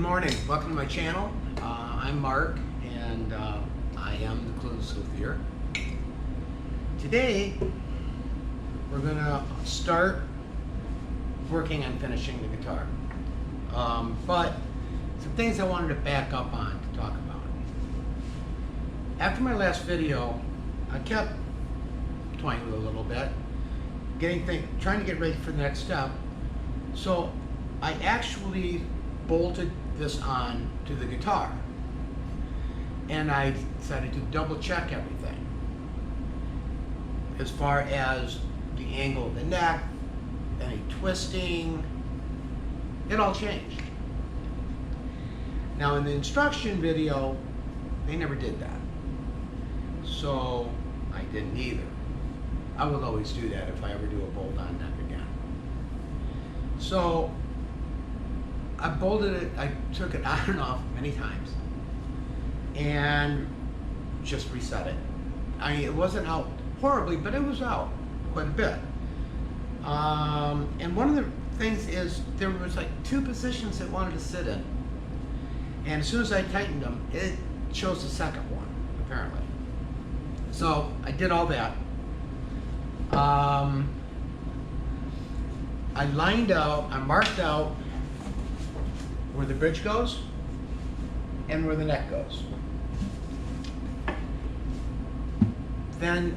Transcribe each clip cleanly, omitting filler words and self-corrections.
morning. Welcome to my channel. I'm Mark, and I am the Clueless Luthier. Today, we're going to start working on finishing the guitar. But some things I wanted to back up on to talk about. After my last video, I kept toying with it a little bit, trying to get ready for the next step. So I actually bolted this on to the guitar, and I decided to double check everything as far as the angle of the neck, any twisting. It all changed. Now in the instruction video, they never did that, so I didn't either. I will always do that if I ever do a bolt on neck again. So I bolted it, I took it on and off many times and just reset it. I mean, it wasn't out horribly, but it was out quite a bit. And one of the things is there was like two positions it wanted to sit in. And as soon as I tightened them, it chose the second one, apparently. So I did all that. I marked out where the bridge goes and where the neck goes. Then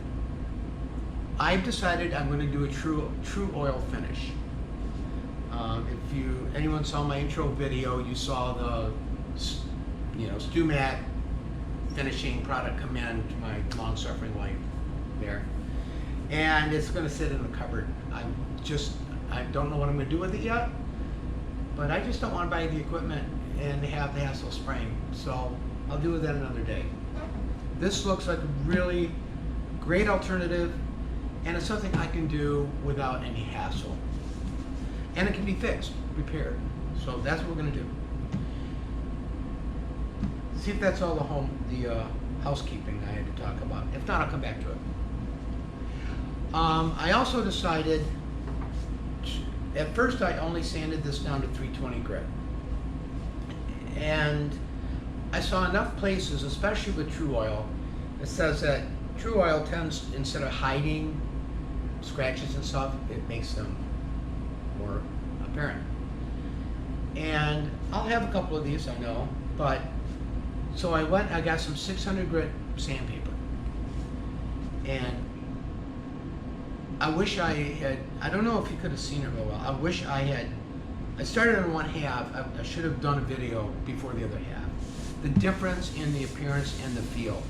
I've decided I'm going to do a true oil finish. If anyone saw my intro video, you saw the StewMat finishing product come in to my long-suffering wife there, and it's going to sit in the cupboard. I don't know what I'm going to do with it yet, but I just don't want to buy the equipment and have the hassle of spraying, so I'll do that another day. This looks like a really great alternative, and it's something I can do without any hassle. And it can be fixed, repaired. So that's what we're going to do. See if that's all the housekeeping I had to talk about. If not, I'll come back to it. I also decided, at first I only sanded this down to 320 grit. And I saw enough places, especially with True Oil, it says that True Oil tends, instead of hiding scratches and stuff, it makes them more apparent. And I'll have a couple of these, I know, but so I got some 600 grit sandpaper. And I wish I don't know if you could have seen it real well. I wish I started on one half. I should have done a video before the other half. The difference in the appearance and the feel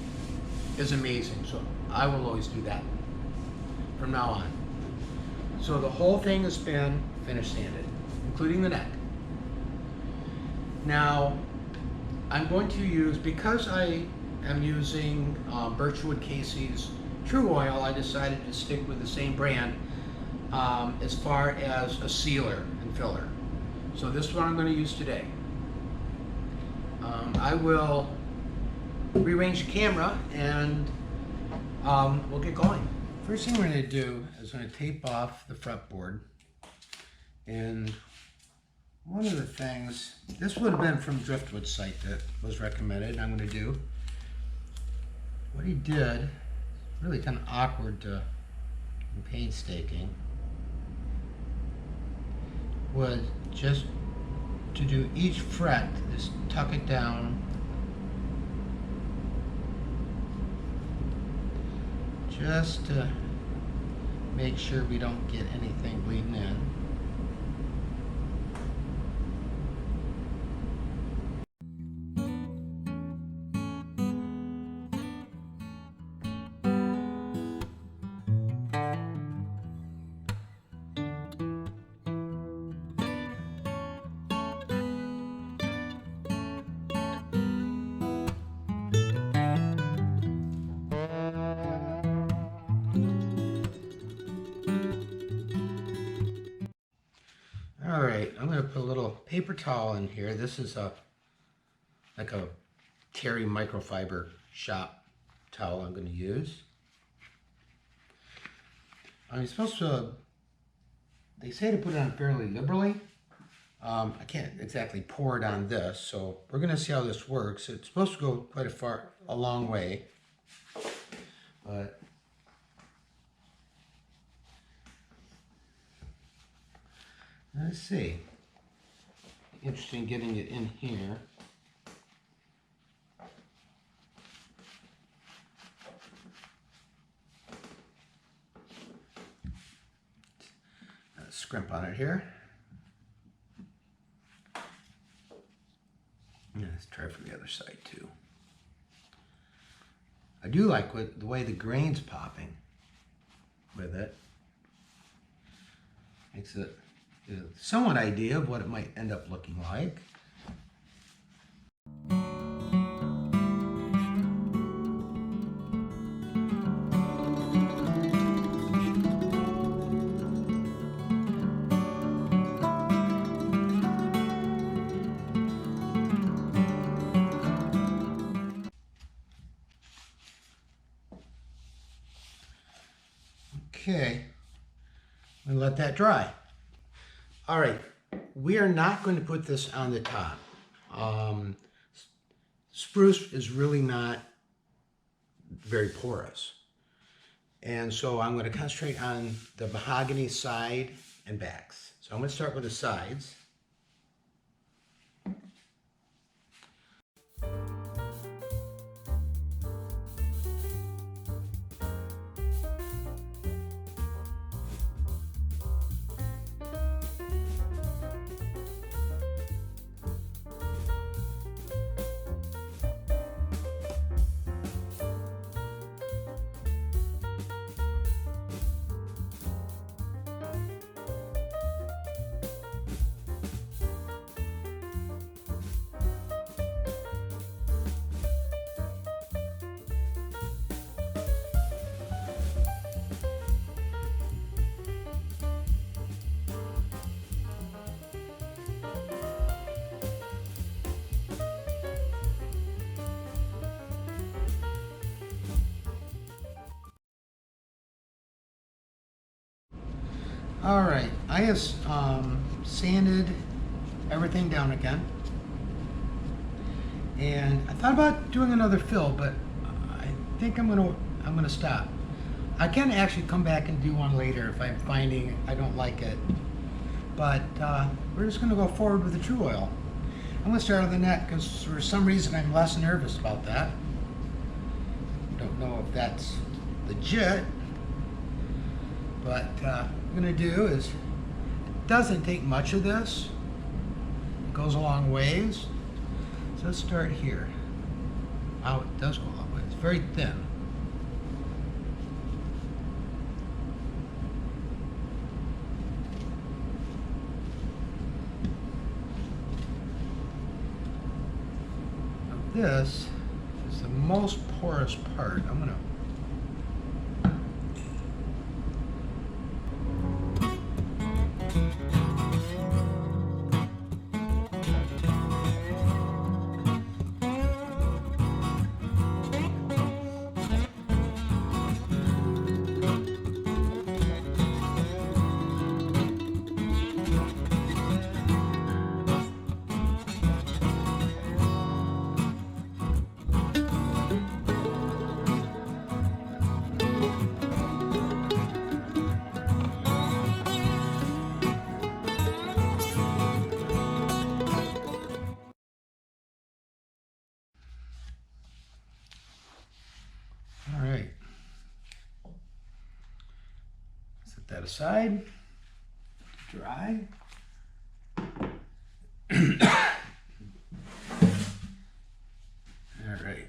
is amazing. So I will always do that from now on. So the whole thing has been finish sanded, including the neck. Now, I'm going to use, because I am using Birchwood Casey's True Oil, I decided to stick with the same brand as far as a sealer and filler. So this is what I'm going to use today. I will rearrange the camera and we'll get going. First thing we're going to do is I'm going to tape off the fretboard. And one of the things, this would have been from Driftwood's site that was recommended, I'm going to do. What he did, really kind of awkward and painstaking, was just to do each fret, just tuck it down, just to make sure we don't get anything bleeding in. All right, I'm going to put a little paper towel in here. This is like a Terry microfiber shop towel I'm going to use. I'm supposed to, they say to put it on fairly liberally, I can't exactly pour it on this, so we're gonna see how this works. It's supposed to go quite a long way, but let's see. Interesting getting it in here. Scrimp on it here. Yeah, let's try for the other side too. I do like the way the grain's popping with it. Makes it a somewhat idea of what it might end up looking like. Okay, and let that dry. All right, we are not going to put this on the top. Spruce is really not very porous. And so I'm going to concentrate on the mahogany side and backs. So I'm going to start with the sides. All right, I have sanded everything down again. And I thought about doing another fill, but I think I'm gonna stop. I can actually come back and do one later if I'm finding I don't like it. But we're just gonna go forward with the True Oil. I'm gonna start on the neck because for some reason I'm less nervous about that. Don't know if that's legit, but what I'm gonna do is, it doesn't take much of this. It goes a long ways. So let's start here. Wow, it does go a long way. It's very thin. Now this is the most porous part. I'm gonna that aside, dry. All right.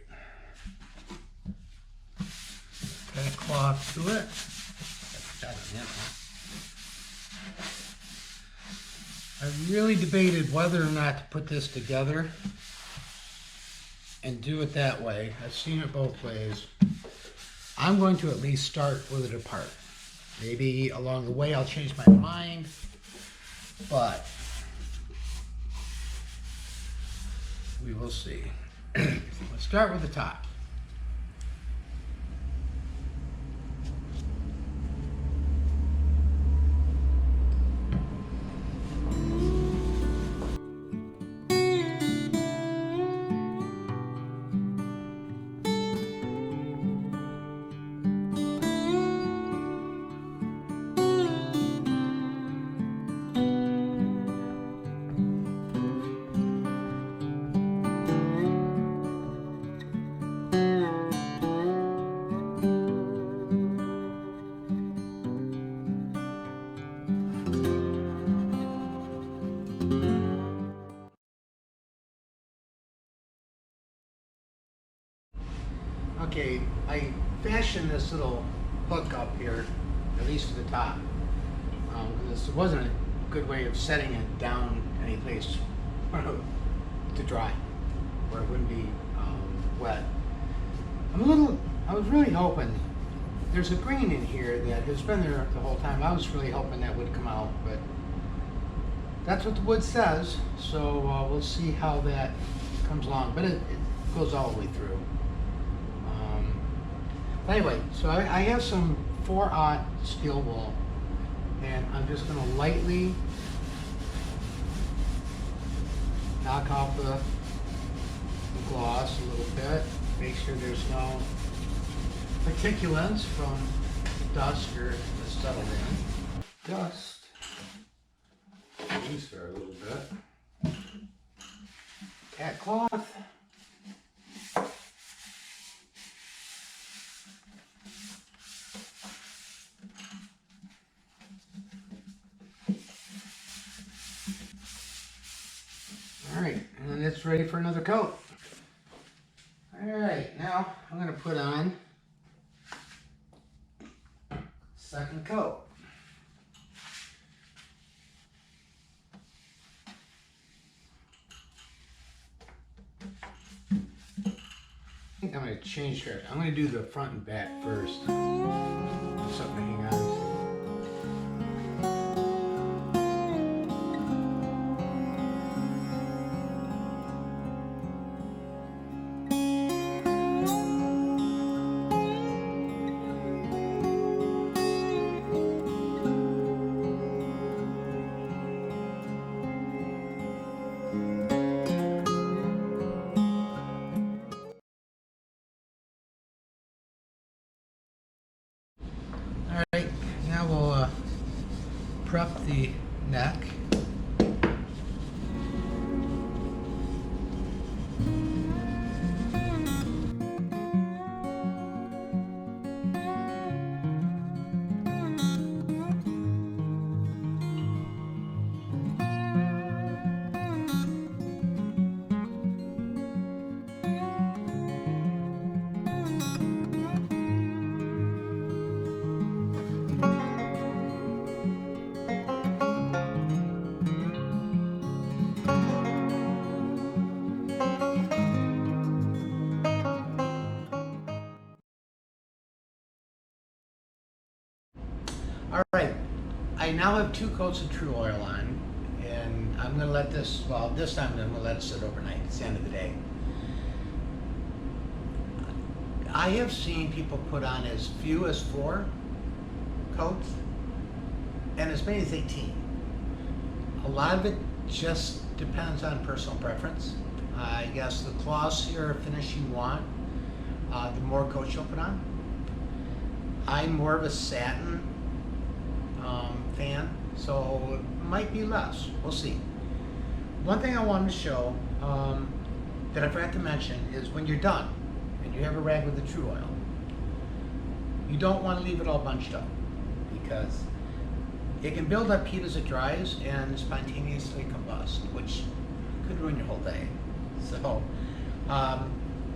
Got a cloth to it. I really debated whether or not to put this together and do it that way. I've seen it both ways. I'm going to at least start with it apart. Maybe along the way I'll change my mind, but we will see. Let's start with the top. Okay, I fashioned this little hook up here, at least for the top. This wasn't a good way of setting it down any place to dry, where it wouldn't be wet. I was really hoping, there's a green in here that has been there the whole time. I was really hoping that would come out, but that's what the wood says, so we'll see how that comes along, but it goes all the way through. Anyway, so I have some 4/0 steel wool, and I'm just going to lightly knock off the gloss a little bit, make sure there's no particulants from dust or settled in. Dust. Loose there a little bit. Cat cloth. All right, and then it's ready for another coat. All right, now I'm going to put on second coat. I think I'm going to change here. I'm going to do the front and back first. Something to hang on to. Alright, now we'll prep the neck. All right, I now have 2 coats of True Oil on, and I'm going to let this, well, this time I'm going to let it sit overnight. It's the end of the day. I have seen people put on as few as 4 coats and as many as 18. A lot of it just depends on personal preference. I guess the glossier finish you want, the more coats you'll put on. I'm more of a satin fan, so it might be less. We'll see. One thing I wanted to show that I forgot to mention is when you're done and you have a rag with the True Oil, you don't want to leave it all bunched up because it can build up heat as it dries and spontaneously combust, which could ruin your whole day. So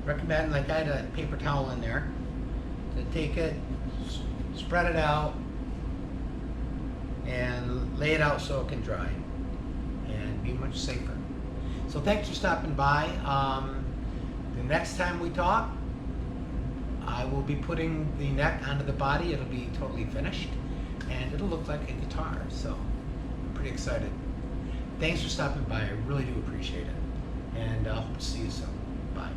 recommend, like I had a paper towel in there, to take it, spread it out, and lay it out so it can dry and be much safer. So thanks for stopping by. The next time we talk, I will be putting the neck onto the body. It'll be totally finished and it'll look like a guitar, so I'm pretty excited. Thanks for stopping by. I really do appreciate it, and I hope to see you soon. Bye.